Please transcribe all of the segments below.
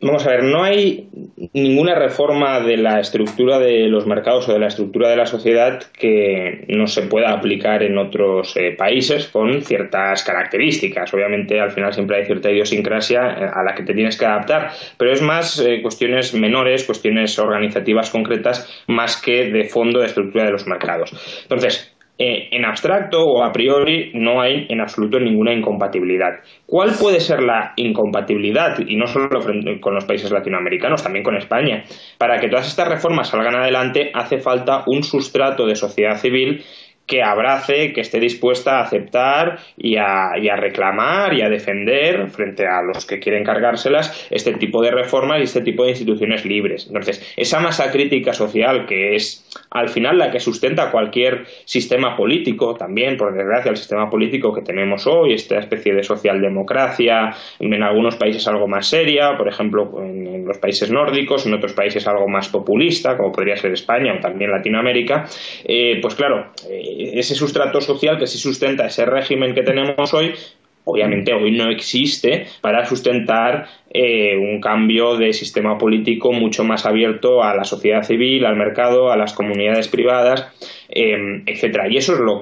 Vamos a ver, no hay ninguna reforma de la estructura de los mercados o de la estructura de la sociedad que no se pueda aplicar en otros países con ciertas características. Obviamente, al final siempre hay cierta idiosincrasia a la que te tienes que adaptar, pero es más cuestiones menores, cuestiones organizativas concretas, más que de fondo de estructura de los mercados. Entonces, en abstracto o a priori no hay en absoluto ninguna incompatibilidad. ¿Cuál puede ser la incompatibilidad? Y no solo con los países latinoamericanos, también con España. Para que todas estas reformas salgan adelante hace falta un sustrato de sociedad civil que abrace, que esté dispuesta a aceptar y a reclamar y a defender frente a los que quieren cargárselas este tipo de reformas y este tipo de instituciones libres. Entonces, esa masa crítica social que es al final la que sustenta cualquier sistema político, también por desgracia el sistema político que tenemos hoy, esta especie de socialdemocracia, en algunos países algo más seria, por ejemplo en los países nórdicos, en otros países algo más populista, como podría ser España o también Latinoamérica, pues claro, ese sustrato social que sí sustenta ese régimen que tenemos hoy, obviamente hoy no existe para sustentar un cambio de sistema político mucho más abierto a la sociedad civil, al mercado, a las comunidades privadas, etcétera. Y eso es lo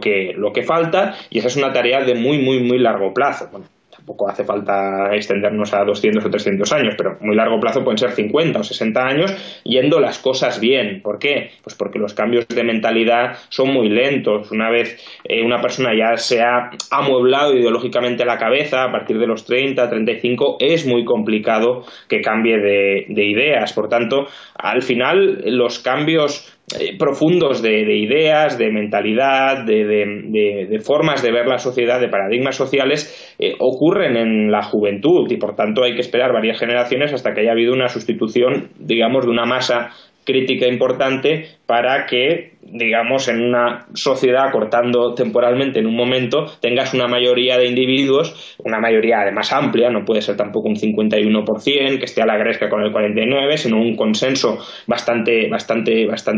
que falta, y esa es una tarea de muy, muy, muy largo plazo. Bueno, tampoco hace falta extendernos a 200 o 300 años, pero muy largo plazo pueden ser 50 o 60 años yendo las cosas bien. ¿Por qué? Pues porque los cambios de mentalidad son muy lentos. Una vez una persona ya se ha amueblado ideológicamente la cabeza, a partir de los 30, 35, es muy complicado que cambie de ideas. Por tanto, al final los cambios profundos de ideas, de mentalidad, de formas de ver la sociedad, de paradigmas sociales, ocurren en la juventud y por tanto hay que esperar varias generaciones hasta que haya habido una sustitución, digamos, de una masa crítica importante para que, digamos, en una sociedad, cortando temporalmente en un momento, tengas una mayoría de individuos, una mayoría además amplia, no puede ser tampoco un 51% que esté a la gresca con el 49%, sino un consenso bastante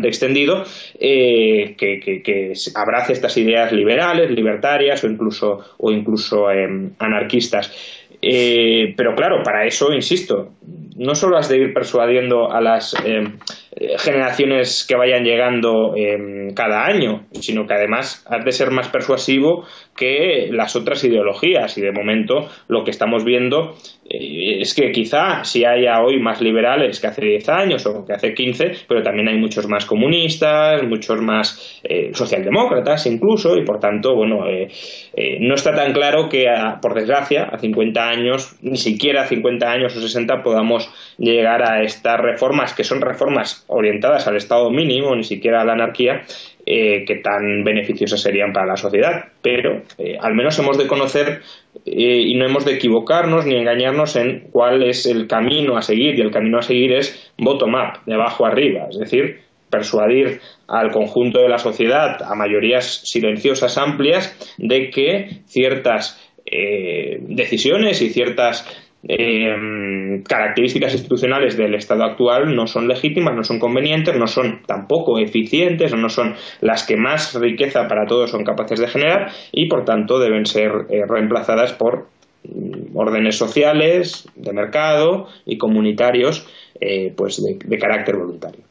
extendido, que abrace estas ideas liberales, libertarias o incluso anarquistas. Pero claro, para eso, insisto, no solo has de ir persuadiendo a las generaciones que vayan llegando cada año, sino que además has de ser más persuasivo que las otras ideologías. Y de momento lo que estamos viendo es que quizá si haya hoy más liberales que hace 10 años o que hace 15, pero también hay muchos más comunistas, muchos más socialdemócratas incluso, y por tanto, bueno, no está tan claro que, por desgracia, a 50 años, ni siquiera a 50 años o 60 podamos llegar a estas reformas, que son reformas orientadas al Estado mínimo, ni siquiera a la anarquía, que tan beneficiosas serían para la sociedad. Pero al menos hemos de conocer y no hemos de equivocarnos ni engañarnos en cuál es el camino a seguir, y el camino a seguir es bottom-up, de abajo arriba, es decir, persuadir al conjunto de la sociedad, a mayorías silenciosas amplias, de que ciertas decisiones y ciertas características institucionales del Estado actual no son legítimas, no son convenientes, no son tampoco eficientes, o no son las que más riqueza para todos son capaces de generar, y por tanto deben ser reemplazadas por órdenes sociales, de mercado y comunitarios, pues de carácter voluntario.